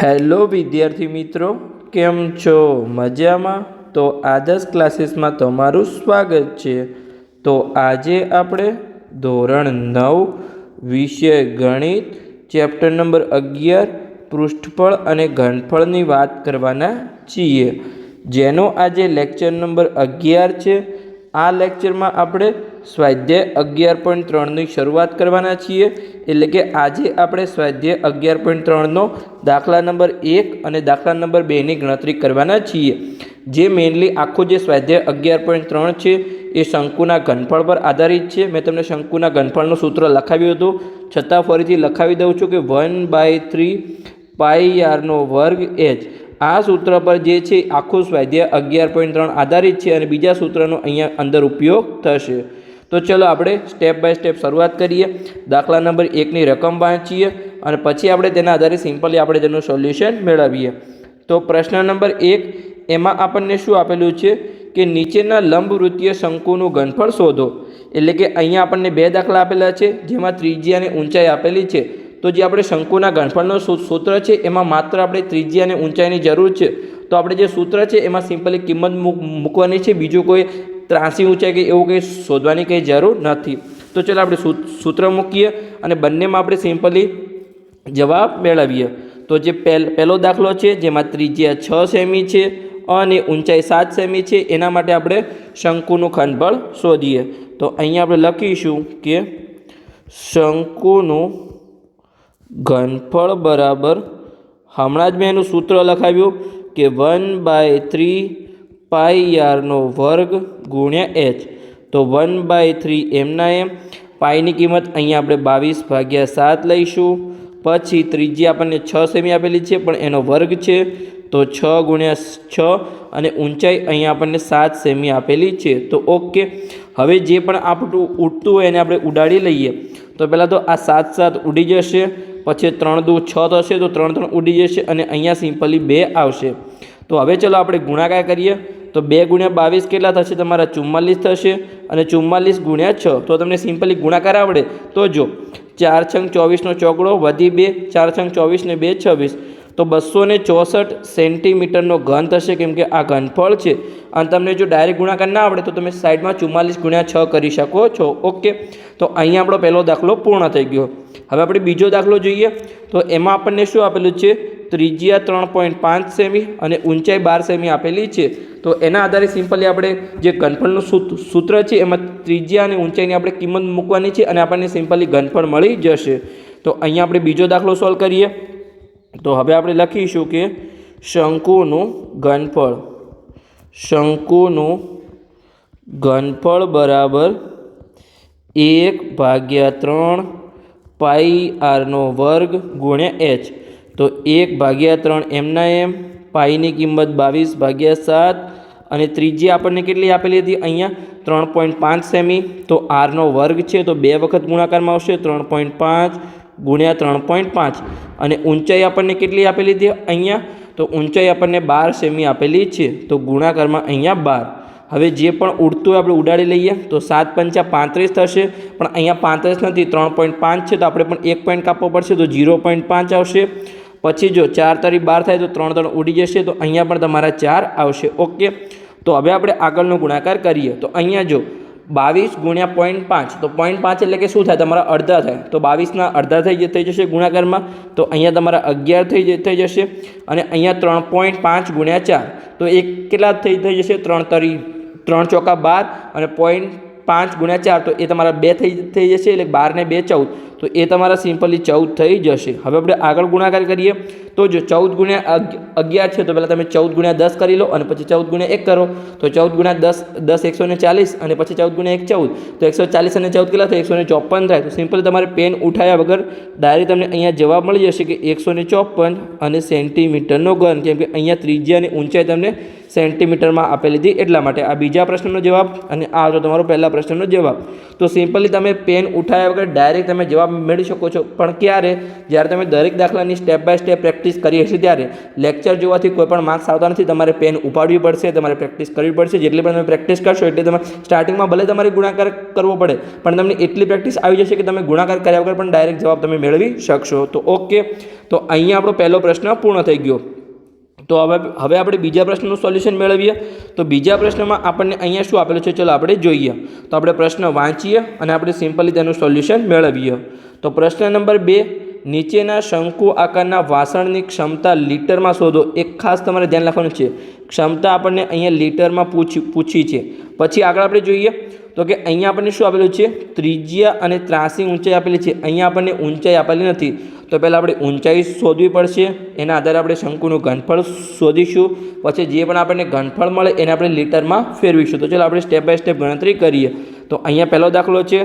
Hello વિદ્યાર્થી મિત્રો, કેમ છો? મજામાં? તો આદર્શ ક્લાસીસમાં તમારું સ્વાગત છે. તો આજે આપણે ધોરણ 9 વિષય ગણિત ચેપ્ટર નંબર 11 પૃષ્ઠફળ અને ઘનફળની વાત કરવાના છીએ, જેનો આજે લેક્ચર નંબર 11 છે. આ લેક્ચરમાં આપણે સ્વાધ્યાય 11.3ની શરૂઆત કરવાના છીએ. એટલે કે આજે આપણે સ્વાધ્યાય 11.3નો દાખલા નંબર 1 અને દાખલા નંબર 2ની ગણતરી કરવાના છીએ. જે મેઇનલી આખો જે સ્વાધ્યાય 11.3 છે એ શંકુના ઘનફળ પર આધારિત છે. મેં તમને શંકુના ઘનફળનું સૂત્ર લખાવ્યું હતું, છતાં ફરીથી લખાવી દઉં છું કે 1/3 πr² h. આ સૂત્ર પર જે છે આખું સ્વાધ્યાય 11.3 આધારિત છે અને બીજા સૂત્રનો અહીંયા અંદર ઉપયોગ થશે. તો ચલો આપણે સ્ટેપ બાય સ્ટેપ શરૂઆત કરીએ. દાખલા નંબર 1ની રકમ વાંચીએ અને પછી આપણે તેના આધારે સિમ્પલી આપણે તેનું સોલ્યુશન મેળવીએ. તો પ્રશ્ન નંબર 1, એમાં આપણને શું આપેલું છે કે નીચેના લંબવૃત્તીય શંકુનું ઘનફળ શોધો. એટલે કે અહીંયા આપણને બે દાખલા આપેલા છે, જેમાં ત્રિજ્યા અને ઊંચાઈ આપેલી છે. તો જે આપણે શંકુના ઘનફળનો સૂત્ર છે એમાં માત્ર આપણે ત્રિજ્યા અને ઊંચાઈની જરૂર છે. તો આપણે જે સૂત્ર છે એમાં સિમ્પલી કિંમત મૂકવાની છે, બીજું કોઈ ત્રાસી ઊંચાઈ કે એવું કંઈ શોધવાની કંઈ જરૂર નથી. તો ચાલો આપણે સૂત્ર મૂકીએ અને બંનેમાં આપણે સિમ્પલી જવાબ મેળવીએ. તો જે પહેલો દાખલો છે જેમાં ત્રિજ્યા 6 સેમી છે અને ઊંચાઈ 7 સેમી છે, એના માટે આપણે શંકુનું ઘનફળ શોધીએ. તો અહીંયા આપણે લખીશું કે શંકુનું ઘનફળ બરાબર, હમણાં જ મેં એનું સૂત્ર લખાવ્યું કે 1/3 πr² ગુણ્યા h. તો 1/3 એમના એમ, પાઈની કિંમત અહીંયા આપણે 22/7 લઈશું. પછી ત્રિજ્યા આપણને 6 સેમી આપેલી છે પણ એનો વર્ગ છે, તો 6 × 6 અને ઊંચાઈ અહીંયા આપણને 7 સેમી આપેલી છે. તો ઓકે, હવે જે પણ આપણું ઉડતું હોય એને આપણે ઉડાડી લઈએ. તો પહેલાં તો આ 7 7 ઉડી જશે, પછી 3 × 2 = 6 થશે, તો 3 3 ઉડી જશે અને અહીંયા સિમ્પલી 2 આવશે. તો હવે ચલો આપણે ગુણાકાર કરીએ. તો 2 × 22 કેટલા થશે? તમારા 44 થશે અને 44 × 6. તો તમને સિમ્પલી ગુણાકાર આવડે તો જો 4 × 24 ચોકડો વધી 2, 4 × 24 ને 2 26, તો 264 સેન્ટીમીટરનો ઘન થશે, કેમ કે આ ઘનફળ છે. અને તમને જો ડાયરેક્ટ ગુણાકાર ના આવડે તો તમે સાઈડમાં 44 × 6 કરી શકો છો. ઓકે, તો અહીંયા આપણો પહેલો દાખલો પૂર્ણ થઈ ગયો. હવે આપણે બીજો દાખલો જોઈએ. તો એમાં આપણને શું આપેલું છે? ત્રિજ્યા 3.5 સેમી અને ઊંચાઈ 12 સેમી આપેલી છે. તો એના આધારે સિમ્પલી આપણે જે ઘનફળનું સૂત્ર છે એમાં ત્રિજ્યા અને ઊંચાઈની આપણે કિંમત મૂકવાની છે અને આપણને સિમ્પલી ઘનફળ મળી જશે. તો અહીંયા આપણે બીજો દાખલો સોલ્વ કરીએ. તો હવે આપણે લખીશું કે શંકુનું ઘનફળ બરાબર 1/3 πr² ગુણ્યા h. તો 1/3 એમના એમ, પાઈની કિંમત 22/7 અને ત્રિજ્યા આપણને કેટલી આપેલી હતી અહીંયા? 3.5 સેમી. તો r² છે, તો 2 વખત ગુણાકારમાં આવશે, 3.5 × 3.5. અને ઊંચાઈ આપણને કેટલી આપેલી હતી અહીંયા? તો ઊંચાઈ આપણને 12 સેમી આપેલી છે, તો ગુણાકારમાં અહીંયા 12. હવે જે પણ ઉડતું હોય આપણે ઉડાડી લઈએ. તો 7 × 5 = 35 થશે, પણ અહીંયા 35 નથી, 3.5 છે, તો આપણે પણ 1 પોઈન્ટ કાપવો પડશે, તો 0.5 આવશે. પછી જો 4 × 3 = 12 થાય, તો 3 3 ઉડી જશે, તો અહીંયા પણ તમારા 4 આવશે. ઓકે, તો હવે આપણે આગળનો ગુણાકાર કરીએ. તો અહીંયા જો 22 × 0.5, તો 0.5 એટલે કે શું થાય? તમારા અડધા થાય, તો 22ના અડધા થઈ જશે ગુણાકારમાં, તો અહીંયા તમારા 11 થઈ જશે. અને અહીંયા 3.5 × 4, તો એક કેટલા થઈ જશે? 3 ચોકા 12 અને 0.5 × 4, તો એ તમારા 2 થઈ જશે, એટલે 12 ને 2 14, તો એ તમારા સિમ્પલી 14 થઈ જશે. હવે આપણે આગળ ગુણાકાર કરીએ. તો જો 14 × 11 છે, તો પહેલાં તમે 14 × 10 કરી લો અને પછી 14 × 1 કરો. તો 14 × 10 140 અને પછી 14 × 1 14, તો 140 અને 14 કેટલા થાય? 154 થાય. તો સિમ્પલી તમારે પેન ઉઠાવ્યા વગર ડાયરેક્ટ તમને અહીંયા જવાબ મળી જશે કે 154 અને સેન્ટીમીટરનો ઘન, કેમ કે અહીંયા ત્રિજ્યા અને ઊંચાઈ તમને સેન્ટીમીટરમાં આપેલી હતી એટલા માટે. આ બીજા પ્રશ્નનો જવાબ અને આ હતો તમારો પહેલા પ્રશ્નનો જવાબ. તો સિમ્પલી તમે પેન ઉઠાવ્યા વગર ડાયરેક્ટ તમે જવાબ મેળવી શકો છો. પણ ક્યારે? જ્યારે તમે દરેક દાખલાની સ્ટેપ બાય સ્ટેપ પ્રેક્ટિસ કરી હશે ત્યારે. લેક્ચર જોવાથી કોઈ પણ માર્ક્સ આવતા નથી. તમારે પેન ઉપાડવી પડશે, તમારે પ્રેક્ટિસ કરવી પડશે. જેટલી પણ તમે પ્રેક્ટિસ કરશો એટલે તમે સ્ટાર્ટિંગમાં ભલે તમારે ગુણાકાર કરવો પડે, પણ તમને એટલી પ્રેક્ટિસ આવી જશે કે તમે ગુણાકાર કર્યા વગર પણ ડાયરેક્ટ જવાબ તમે મેળવી શકશો. તો ઓકે, તો અહીંયા આપણો પહેલો પ્રશ્ન પૂર્ણ થઈ ગયો. તો હવે આપણે બીજા પ્રશ્નનું સોલ્યુશન મેળવીએ. તો બીજા પ્રશ્નમાં આપણને અહીંયા શું આપેલું છે ચલો આપણે જોઈએ. તો આપણે પ્રશ્ન વાંચીએ અને આપણે સિમ્પલી તેનું સોલ્યુશન મેળવીએ. તો પ્રશ્ન નંબર 2, નીચેના શંકુ આકારના વાસણની ક્ષમતા લીટરમાં શોધો. એક ખાસ તમારે ધ્યાન રાખવાનું છે, ક્ષમતા આપણને અહીંયા લીટરમાં પૂછી છે. પછી આગળ આપણે જોઈએ તો કે અહીંયા આપણને શું આપેલું છે? ત્રિજ્યા અને ત્રાસી ઊંચાઈ આપેલી છે. અહીંયા આપણને ઊંચાઈ આપેલી નથી. તો પહેલાં આપણે ઊંચાઈ શોધવી પડશે. એના આધારે આપણે શંકુનું ઘનફળ શોધીશું. પછી જે પણ આપણને ઘનફળ મળે એને આપણે લીટરમાં ફેરવીશું. તો ચાલો આપણે સ્ટેપ બાય સ્ટેપ ગણતરી કરીએ. તો અહીંયા પહેલો દાખલો છે,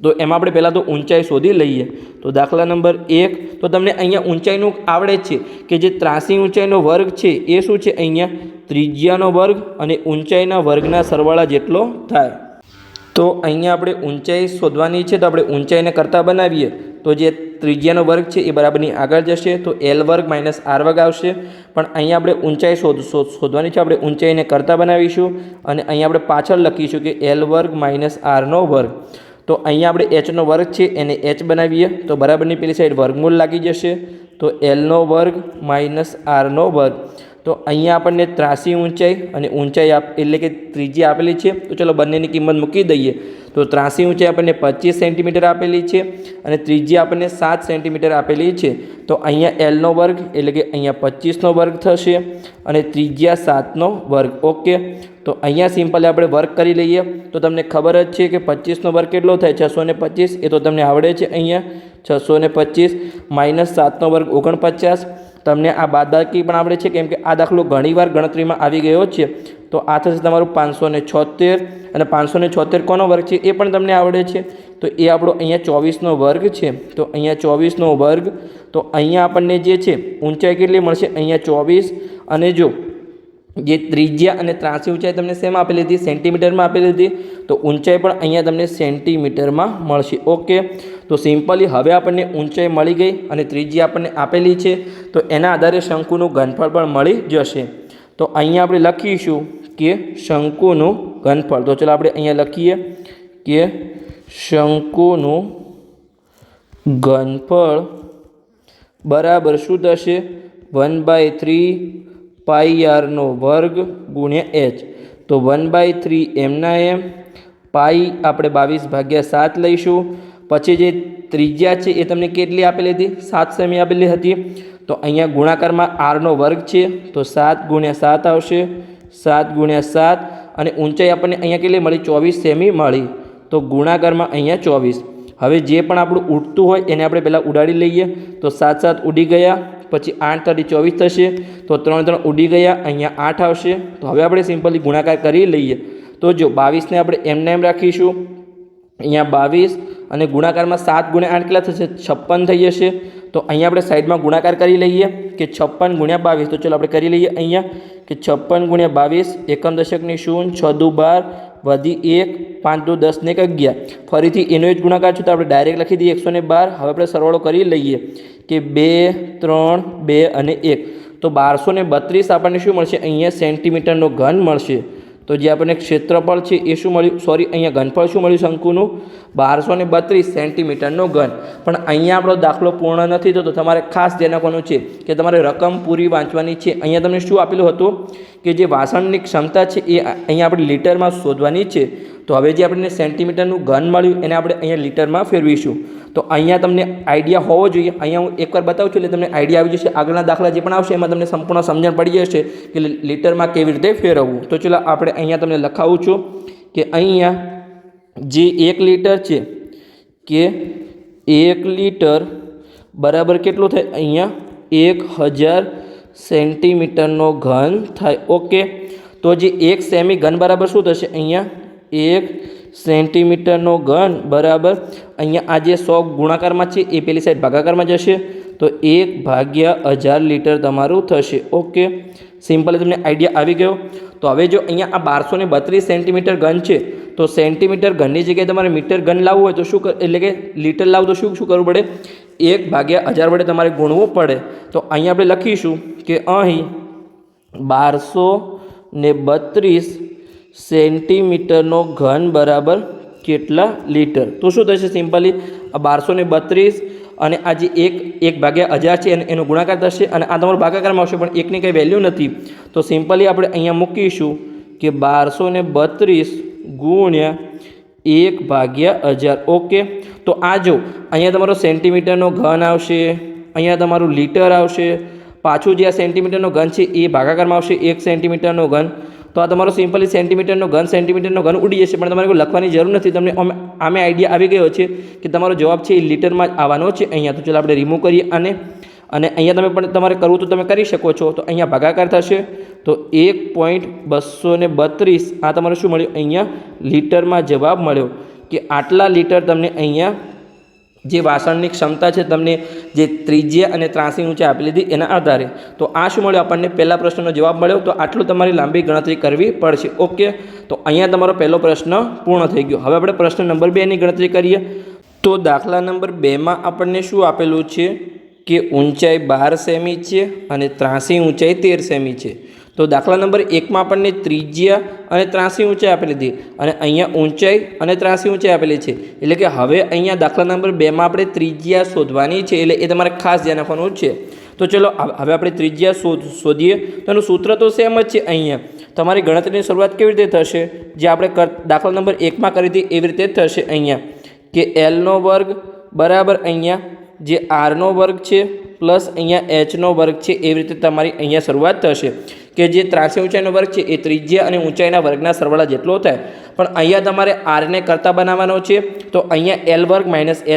તો એમાં આપણે પહેલાં તો ઊંચાઈ શોધી લઈએ. તો દાખલા નંબર 1, તો તમને અહીંયા ઊંચાઈનું આવડે છે કે જે ત્રાસી ઊંચાઈનો વર્ગ છે એ શું છે? અહીંયા ત્રિજ્યાનો વર્ગ અને ઊંચાઈના વર્ગના સરવાળા જેટલો થાય. તો અહીંયા આપણે ઊંચાઈ શોધવાની છે. તો આપણે ઊંચાઈને કરતા બનાવીએ તો જે ત્રિજ્યાનો વર્ગ છે એ બરાબરની આગળ જશે. તો L વર્ગ માઇનસ R વર્ગ આવશે. પણ અહીંયા આપણે ઊંચાઈ શોધવાની છે. આપણે ઊંચાઈને કરતા બનાવીશું અને અહીંયા આપણે પાછળ લખીશું કે L વર્ગ માઇનસ Rનો વર્ગ. તો અહીંયા આપણે Hનો વર્ગ છે એને H બનાવીએ તો બરાબરની પેલી સાઈડ વર્ગમૂળ લાગી જશે. તો Lનો વર્ગ માઇનસ Rનો વર્ગ. તો અહીંયા આપણને ત્રાસી ઊંચાઈ અને ઊંચાઈ એટલે કે ત્રિજ્યા આપેલી છે. તો ચલો બંનેની કિંમત મૂકી દઈએ. તો ત્રાસી ઊંચાઈ આપણને 25 સેન્ટીમીટર આપેલી છે અને ત્રિજ્યા આપણને 7 સેન્ટીમીટર આપેલી છે. તો અહીંયા Lનો વર્ગ એટલે કે અહીંયા 25નો વર્ગ થશે અને ત્રિજ્યા 7નો વર્ગ. ઓકે, તો અહીંયા સિમ્પલ આપણે વર્ક કરી લઈએ. તો તમને ખબર જ છે કે 25નો વર્ગ કેટલો થાય? 625. એ તો તમને આવડે છે. અહીંયા 625 માઇનસ 7નો વર્ગ 49. તમને આ બાદબાકી પણ આવડે છે કેમ કે આ દાખલો ઘણીવાર ગણતરીમાં આવી ગયો છે. તો આ થશે તમારું 576 અને 576 કોનો વર્ગ છે એ પણ તમને આવડે છે. તો એ આપણો અહીંયા 24નો વર્ગ છે. તો અહીંયા 24નો વર્ગ. તો અહીંયા આપણને જે છે ઊંચાઈ કેટલી મળશે? અહીંયા 24. અને જો જે ત્રિજ્યા અને ત્રાસી ઊંચાઈ તમને શેમાં આપેલી હતી? સેન્ટીમીટરમાં આપેલી હતી. તો ઊંચાઈ પણ અહીંયા તમને સેન્ટીમીટરમાં મળશે. ઓકે, તો સિમ્પલી હવે આપણને ઊંચાઈ મળી ગઈ અને ત્રિજ્યા આપણને આપેલી છે. તો એના આધારે શંકુનું ઘનફળ પણ મળી જશે. તો અહીંયા આપણે લખીશું કે શંકુનું ઘનફળ. તો ચાલો આપણે અહીંયા લખીએ કે શંકુનું ઘનફળ બરાબર શું થશે? 1/3 પાઈ આરનો વર્ગ ગુણ્યા h. તો 1/3 એમના એમ, પાઈ આપણે 22/7 લઈશું. પછી જે ત્રિજ્યા છે એ તમને કેટલી આપેલી હતી? 7 સેમી આપેલી હતી. તો અહીંયા ગુણાકારમાં આરનો વર્ગ છે તો 7 × 7 આવશે. 7 × 7 અને ઊંચાઈ આપણને અહીંયા કેટલી મળી? 24 સેમી મળી. તો ગુણાકારમાં અહીંયા 24. હવે જે પણ આપણું ઉડતું હોય એને આપણે પહેલાં ઉડાડી લઈએ. તો 7 7 ઉડી ગયા. પછી 8 × 24 થશે. તો 3 3 ઉડી ગયા. અહીંયા 8 આવશે. તો હવે આપણે સિમ્પલી ગુણાકાર કરી લઈએ. તો જો 22ને આપણે એમને એમ રાખીશું. અહીંયા 22 અને ગુણાકારમાં 7 × 8 કેટલા થશે? 56 થઈ જશે. તો અહીંયા આપણે સાઈડમાં ગુણાકાર કરી લઈએ કે 56 × 22. તો ચલો આપણે કરી લઈએ અહીંયા કે 56 × 22 એકમ દશકની 0, 6 દુ 12 વધી 1, 5 દુ 10 ને 11. ફરીથી એનો જ ગુણાકાર છે તો આપણે ડાયરેક્ટ લખી દઈએ 112. હવે આપણે સરવાળો કરી લઈએ કે 2 3 2 અને 1. તો 1232 આપણને શું મળશે? અહીંયા સેન્ટીમીટરનો ઘન મળશે. તો જે આપણને ક્ષેત્રફળ છે એ શું મળ્યું? સોરી, અહીંયા ઘનફળ શું મળ્યું શંકુનું? 1232 સેન્ટીમીટરનો ઘન. પણ અહીંયા આપણો દાખલો પૂર્ણ નથી થતો. તમારે ખાસ ધ્યાન રાખવાનું છે કે તમારે રકમ પૂરી વાંચવાની છે. અહીંયા તમને શું આપેલું હતું કે જે વાસણની ક્ષમતા છે એ અહીંયા આપણે લીટરમાં શોધવાની છે. તો હવે જે આપણને સેન્ટીમીટરનું ઘન મળ્યું એને આપણે અહીંયા લીટરમાં ફેરવીશું. તો અહીંયા તમને આઈડિયા હોવો જોઈએ. અહીંયા હું એકવાર બતાવું છું એટલે તમને આઈડિયા આવી જશે. આગળના દાખલા જે પણ આવશે એમાં તમને સંપૂર્ણ સમજણ પડી જશે કે લીટરમાં કેવી રીતે ફેરવવું. તો ચલો આપણે અહીંયા તમને લખાવું છું કે અહીંયા જે 1 લીટર છે કે 1 લીટર બરાબર કેટલું થાય? અહીંયા 1000 સેન્ટીમીટરનો ઘન થાય. ઓકે, તો જે 1 સેમી ઘન બરાબર શું થશે? અહીંયા 1 સેન્ટીમીટરનો ઘન બરાબર અહીંયા આ જે 100 ગુણાકારમાં છે એ પેલી સાઈડ ભાગાકારમાં જશે. તો 1/1000 લીટર તમારું થશે. ઓકે, સિમ્પલ તમને આઈડિયા આવી ગયો. તો હવે જો અહીંયા આ 1232 સેન્ટીમીટર ઘન છે, તો સેન્ટીમીટર ઘનની જગ્યાએ તમારે મીટર ઘન લાવવું હોય તો શું એટલે કે લીટર લાવવું તો શું કરવું પડે? 1/1000 વડે તમારે ગુણવું પડે. તો અહીંયા આપણે લખીશું કે અહીં 1232 સેન્ટીમીટરનો ઘન બરાબર કેટલા લીટર? તો શું થશે? સિમ્પલી આ 1232 અને આ જે 1/1000 છે એનો ગુણાકાર થશે અને આ તમારો ભાગાકારમાં આવશે, પણ એકની કંઈ વેલ્યુ નથી. તો સિમ્પલી આપણે અહીંયા મૂકીશું કે 1232 ગુણ્યા 1/1000. ઓકે, તો આ જો અહીંયા તમારો સેન્ટીમીટરનો ઘન આવશે, અહીંયા તમારું લીટર આવશે, પાછું જે આ સેન્ટીમીટરનો ઘન છે એ ભાગાકારમાં આવશે 1 સેન્ટીમીટરનો ઘન. તો આ તમારો સિમ્પલી સેન્ટીમીટરનો ઘન ઉડી જશે, પણ તમારે કોઈ લખવાની જરૂર નથી. તમને આમે આઈડિયા આવી ગયો છે કે તમારો જવાબ છે એ લીટરમાં જ આવવાનો છે અહીંયા. તો ચાલો આપણે રિમૂવ કરીએ અને અહીંયા તમે પણ તમારે કરવું તો તમે કરી શકો છો. તો અહીંયા ભાગાકાર થશે તો 1.232 આ તમારે શું મળ્યું? અહીંયા લીટરમાં જવાબ મળ્યો કે આટલા લીટર તમને અહીંયા જે વાસણની ક્ષમતા છે તમને જે ત્રિજ્યા અને ત્રાસી ઊંચાઈ આપી લીધી એના આધારે. તો આ શું મળ્યો આપણને? પહેલા પ્રશ્નનો જવાબ મળ્યો. તો આટલું તમારી લાંબી ગણતરી કરવી પડશે. ઓકે, તો અહીંયા તમારો પહેલો પ્રશ્ન પૂર્ણ થઈ ગયો. હવે આપણે પ્રશ્ન નંબર 2ની ગણતરી કરીએ. તો દાખલા નંબર 2માં આપણને શું આપેલું છે કે ઊંચાઈ 12 સેમી છે અને ત્રાસી ઊંચાઈ 13 સેમી છે. તો દાખલા નંબર 1માં આપણને ત્રિજ્યા અને ત્રાસી ઊંચાઈ આપેલી હતી અને અહીંયા ઊંચાઈ અને ત્રાસી ઊંચાઈ આપેલી છે. એટલે કે હવે અહીંયા દાખલા નંબર 2માં આપણે ત્રિજ્યા શોધવાની છે, એટલે એ તમારે ખાસ ધ્યાન રાખવાનું છે. તો ચલો હવે આપણે ત્રિજ્યા શોધીએ. તો એનું સૂત્ર તો સેમ જ છે. અહીંયા તમારી ગણતરીની શરૂઆત કેવી રીતે થશે? જે આપણે દાખલા નંબર 1માં કરી હતી એવી રીતે જ થશે. અહીંયા કે L² બરાબર અહીંયા જે R² છે પ્લસ અહીંયા H² છે, એવી રીતે તમારી અહીંયા શરૂઆત થશે કે જે ત્રાસી ઊંચાઈનો વર્ગ છે એ ત્રિજ્યા અને ઊંચાઈના વર્ગના સરવાળા જેટલો થાય. પણ અહીંયા તમારે R ને કરતા બનાવવાનો છે, તો અહીંયા L² -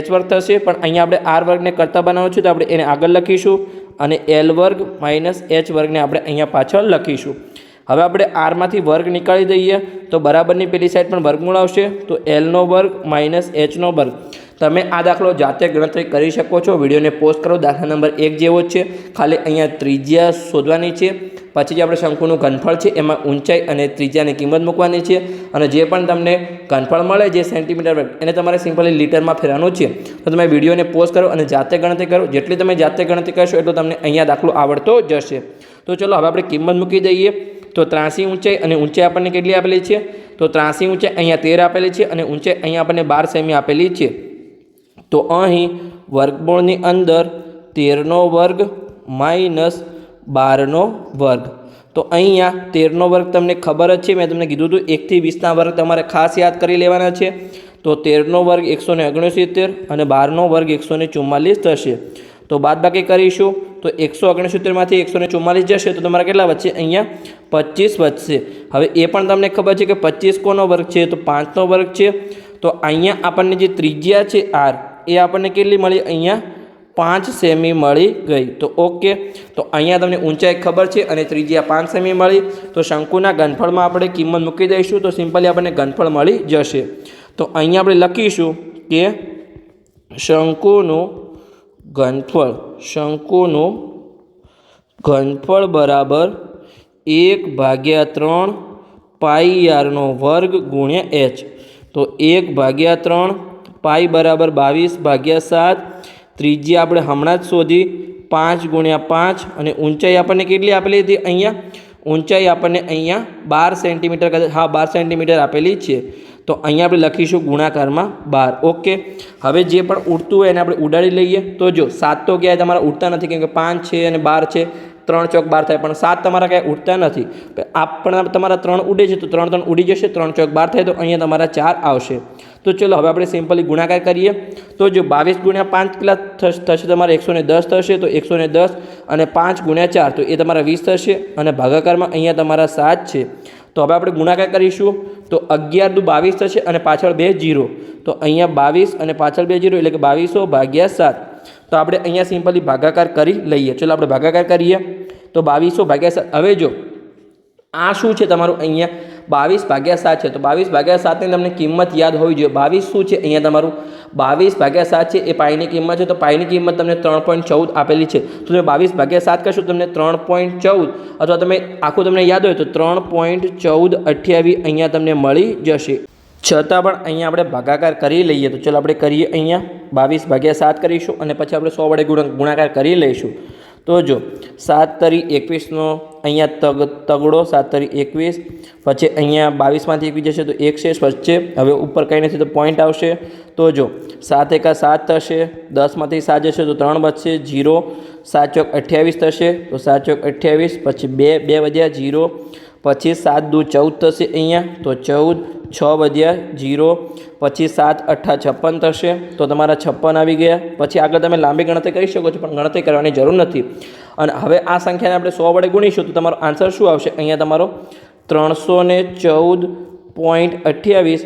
H² થશે. પણ અહીંયા આપણે R વર્ગને કરતા બનાવવાનો છે, તો આપણે એને આગળ લખીશું અને L² - H² ને આપણે અહીંયા પાછળ લખીશું. હવે આપણે આરમાંથી વર્ગ નીકાળી દઈએ તો બરાબરની પેલી સાઈડ પણ વર્ગમૂળ આવશે. તો L² - H². તમે આ દાખલો જાતે ગણતરી કરી શકો છો. વિડીયોને પોઝ કરો. દાખલા નંબર 1 જેવો જ છે, ખાલી અહીંયા ત્રિજ્યા શોધવાની છે. પછી જે આપણે શંકુનું ઘનફળ છે એમાં ઊંચાઈ અને ત્રિજ્યાની કિંમત મૂકવાની છે અને જે પણ તમને ઘનફળ મળે જે સેન્ટીમીટર વર્ગ એને તમારે સિમ્પલી લીટરમાં ફેરવાનું છે. તો તમે વિડીયોને પોઝ કરો અને જાતે ગણતરી કરો. જેટલી તમે જાતે ગણતરી કરશો એટલો તમને અહીંયા દાખલો આવડતો જશે. તો ચલો હવે આપણે કિંમત મૂકી દઈએ. તો ત્રાસી ઊંચાઈ અને ઊંચાઈ આપણને કેટલી આપેલી છે? તો ત્રાસી ઊંચાઈ અહીંયા 13 આપેલી છે અને ઊંચાઈ અહીંયા આપણને 12 સેમી આપેલી છે. તો અહીં વર્ગમૂળની અંદર 13² - 12². તો અહીંયા 13² તમને ખબર જ છે, મેં તમને કીધું હતું 1 થી 20ના વર્ગ તમારે ખાસ યાદ કરી લેવાના છે. તો 13² 169 અને 12² 144 થશે. તો બાદબાકી કરીશું તો 169માંથી 144 જશે તો તમારા કેટલા વધશે? અહીંયા 25 વધશે. હવે એ પણ તમને ખબર છે કે 25 કોનો વર્ગ છે? તો 5નો વર્ગ છે. તો અહીંયા આપણને જે ત્રિજ્યા છે R એ આપણને કેટલી મળી? અહીંયા 5 સેમી મળી ગઈ. તો ઓકે, તો અહીંયા તમને ઊંચાઈ ખબર છે અને ત્રિજ્યા 5 સેમી મળી. તો શંકુના ઘનફળમાં આપણે કિંમત મૂકી દઈશું તો સિમ્પલી આપણને ઘનફળ મળી જશે. તો અહીંયા આપણે લખીશું કે શંકુનું ઘનફળ બરાબર 1/3 πr² ગુણ્યા h. તો 1/3 પાઈ બરાબર 22/7. ત્રિજ્યા આપણે હમણાં જ શોધી 5 × 5 અને ઊંચાઈ આપણને કેટલી આપેલી હતી? અહીંયા ઊંચાઈ આપણને અહીંયા 12 સેન્ટીમીટર, 12 સેન્ટીમીટર આપેલી છે. તો અહીંયા આપણે લખીશું ગુણાકારમાં 12. ઓકે, હવે જે પણ ઉડતું હોય એને આપણે ઉડાડી લઈએ. તો જો 7 તો ક્યાંય તમારા ઉડતા નથી, કેમ કે 5 છે અને 12 છે, 3 ચોક 12 થાય, પણ 7 તમારા ક્યાંય ઉડતા નથી. પણ તમારા 3 ઉડે છે તો 3 ઉડી જશે, 3 ચોક 12 થાય તો અહીંયા તમારા 4 આવશે. તો ચલો હવે આપણે સિમ્પલી ગુણાકાર કરીએ. તો જો 22 × 5 કેટલા થશે? તમારે 110 થશે. તો 110 અને 5 × 4 તો એ તમારા 20 થશે અને ભાગાકારમાં અહીંયા તમારા 7 છે. તો હવે આપણે ગુણાકાર કરીશું તો 11 દુ 22 થશે અને પાછળ 2 0. તો અહીંયા 22 અને પાછળ 2 0 એટલે કે 2200/7. તો આપણે અહીંયા સિમ્પલી ભાગાકાર કરી લઈએ. ચલો આપણે ભાગાકાર કરીએ તો 2200/7. હવે જો આ શું છે તમારું? અહીંયા 22/7 છે, તો 22/7ની તમને કિંમત યાદ હોવી જોઈએ. 22 શું છે અહીંયા તમારું 22/7 છે એ પાઈની કિંમત છે, તો પાઈની કિંમત તમને 3.14 આપેલી છે. તો તમે 22/7 કરશો તમને 3.14 અથવા તમે આખું તમને યાદ હોય તો 3.1428 અહીંયા તમને મળી જશે. છતાં પણ અહીંયા આપણે ભાગાકાર કરી લઈએ. તો ચલો આપણે કરીએ. અહીંયા 22/7 કરીશું અને પછી આપણે 100 વડે ગુણાકાર કરી લઈશું. તો જો 7 તરી 21નો અહીંયા તગડો 7 તરી 21, પછી અહીંયા 22માંથી 21 જશે તો 1 શેષ વચ્ચે, હવે ઉપર કંઈ નથી તો પોઈન્ટ આવશે. તો જો 7 એકા 7 થશે, 10માંથી 7 જશે તો 3 બચશે, 0, 7 ચોક 28 થશે, તો 7 ચોક 28, પછી 2 વધ્યા 0, પછી 7 દુ 14 થશે અહીંયા, તો 14, 6 વધ્યા 0, પછી 7 8 56 થશે, તો તમારા 56 આવી ગયા. પછી આગળ તમે લાંબી ગણતરી કરી શકો છો, પણ ગણતરી કરવાની જરૂર નથી. અને હવે આ સંખ્યાને આપણે 100 વડે ગુણીશું તો તમારો આન્સર શું આવશે? અહીંયા તમારો 314.28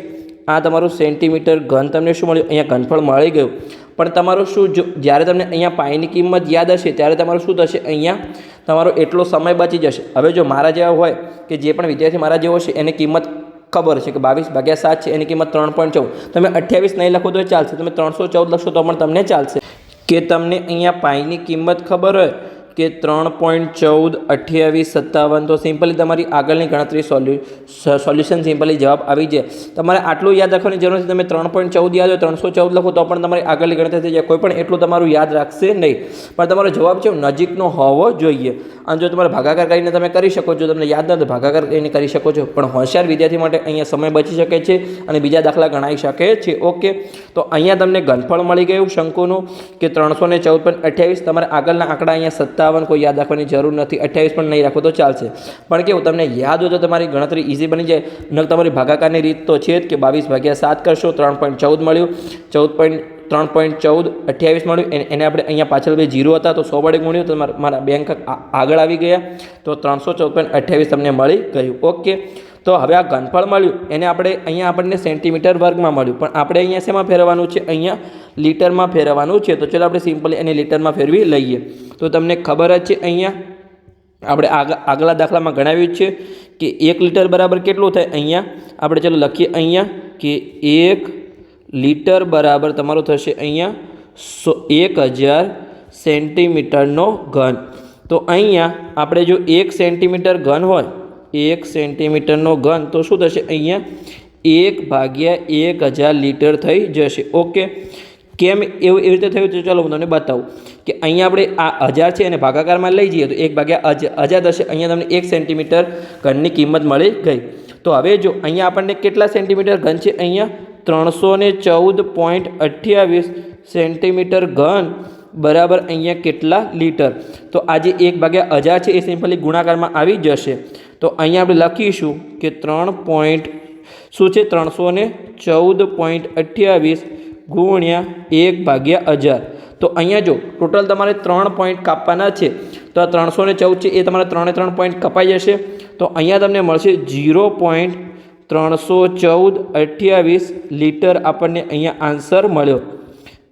આ તમારું સેન્ટીમીટર ઘન તમને શું મળ્યું? અહીંયા ઘનફળ મળી ગયું. પણ તમારું શું, જો જ્યારે તમને અહીંયા પાઈની કિંમત યાદ હશે ત્યારે તમારું શું થશે? અહીંયા તમારો એટલો સમય બચી જશે. હવે જો મારા જેવા હોય કે જે પણ વિદ્યાર્થી મારા જેવો છે એને કિંમત ખબર છે કે 22/7 છે, એની કિંમત 3.14, તમે 28 નહીં લખો તો ચાલશે, તમે 314 લખશો તો પણ તમને ચાલશે. કે તમને અહીંયા પાઈની કિંમત ખબર હોય કે 3.142857, તો સિમ્પલી તમારી આગળની ગણતરી સોલ્યુશન સિમ્પલી જવાબ આવી જાય. તમારે આટલું યાદ રાખવાની જરૂર નથી. તમે 3.14 યાદ હોય 314 લખો તો પણ તમારી આગળની ગણતરી થઈ જાય. કોઈ પણ એટલું તમારું યાદ રાખશે નહીં, પણ તમારો જવાબ છે નજીકનો હોવો જોઈએ. અને જો તમારે ભાગાકાર કરીને તમે કરી શકો છો, તમને યાદ નથી ભાગાકાર કરીને કરી શકો છો, પણ હોશિયાર વિદ્યાર્થી માટે અહીંયા સમય બચી શકે છે અને બીજા દાખલા ગણાવી શકે છે. ઓકે, તો અહીંયા તમને ઘનફળ મળી ગયું શંકુનું કે 314.28. તમારે આગળના આંકડા અહીંયા 57 કોઈ યાદ રાખવાની જરૂર નથી, 28 પણ નહીં રાખો તો ચાલશે. પણ કેવું તમને યાદ હોય તો તમારી ગણતરી ઇઝી બની જાય. ન તમારી ભાગાકારની રીત તો છે જ કે 22/7 કરશો, 3.14 મળ્યું, 3.1428 મળ્યું, એને આપણે અહીંયા પાછળ 0 હતા તો 100 વડે ગુણ્યું તો મારા બેંક આગળ આવી ગયા, તો 314.28 તમને મળી ગયું. ઓકે, તો હવે આ ઘનફળ મળ્યું એને આપણે અહીંયા આપણને સેન્ટીમીટર વર્ગમાં મળ્યું, પણ આપણે અહીંયા શેમાં ફેરવવાનું છે? અહીંયા લીટરમાં ફેરવવાનું છે. તો ચલો આપણે સિમ્પલી એને લીટરમાં ફેરવી લઈએ. તો તમને ખબર જ છે અહીંયા આપણે આગલા દાખલામાં ગણાવ્યું છે કે 1 લીટર બરાબર કેટલું થાય? અહીંયા આપણે ચલો લખીએ અહીંયા કે 1 લીટર બરાબર તમારું થશે અહીંયા 1000 સેન્ટીમીટરનો ઘન. તો અહીંયા આપણે જો 1 સેન્ટીમીટર ઘન હોય, 1 સેન્ટીમીટરનો ઘન, તો શું થશે? અહીંયા 1/1000 લીટર થઈ જશે. ઓકે, કેમ એવી રીતે થયું તો ચાલો હું તમને બતાવું કે અહીંયા આપણે આ 1000 છે એને ભાગાકારમાં લઈ જઈએ તો 1/1000 થશે. અહીંયા તમને 1 સેન્ટીમીટર ઘનની કિંમત મળી ગઈ. તો હવે જો અહીંયા આપણને કેટલા સેન્ટીમીટર ઘન છે? અહીંયા 314.28 સેન્ટીમીટર ઘન બરાબર અહીંયા કેટલા લીટર? તો આ જે 1/1000 છે એ સિમ્પલી ગુણાકારમાં આવી જશે. તો અહીંયા આપણે લખીશું કે 314.28 ગુણ્યા 1/1000. તો અહીંયા જો ટોટલ તમારે 3 પોઈન્ટ કાપવાના છે, તો આ 314 છે એ તમારે 3 પોઈન્ટ કપાઈ જશે. તો અહીંયા તમને મળશે 0.31428 લીટર આપણને અહીંયા આન્સર મળ્યો.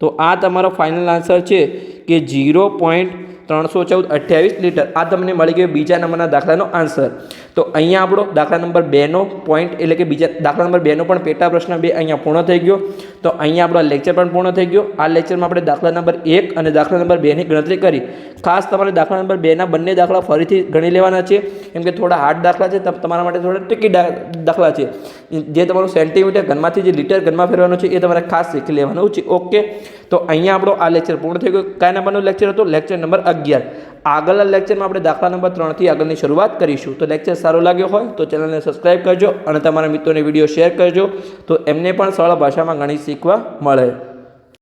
તો આ તમારો ફાઇનલ આન્સર છે કે 0.31428 લીટર. આ તમને મળી ગયો બીજા નંબરના દાખલાનો આન્સર. તો અહીંયા આપણો દાખલા નંબર 2નો પોઈન્ટ એટલે કે બીજા દાખલા નંબર 2નો પણ પેટા પ્રશ્ન 2 અહીંયા પૂર્ણ થઈ ગયો. તો અહીંયા આપણો લેક્ચર પણ પૂર્ણ થઈ ગયો. આ લેક્ચરમાં આપણે દાખલા નંબર 1 અને દાખલા નંબર 2ની ગણતરી કરી. ખાસ તમારે દાખલા નંબર 2ના બંને દાખલા ફરીથી ગણી લેવાના છે, કેમ કે થોડા હાર્ડ દાખલા છે, તમારા માટે થોડા ટ્રિકી દાખલા છે. જે તમારું સેન્ટીમીટર ઘનમાંથી જે લીટર ઘનમાં ફેરવાનું છે એ તમારે ખાસ શીખી લેવાનું છે. ઓકે, તો અહીંયા આપણો આ લેક્ચર પૂર્ણ થઈ ગયો. કયા નંબરનો લેક્ચર હતો? Lecture number 11. આગળના લેક્ચરમાં આપણે દાખલા નંબર 3થી આગળની શરૂઆત કરીશું. તો લેક્ચર સારો લાગ્યો હોય તો ચેનલને સબસ્ક્રાઈબ કરજો અને તમારા મિત્રોને વિડીયો શેર કરજો, તો એમને પણ સરળ ભાષામાં ગણિત શીખવા મળે.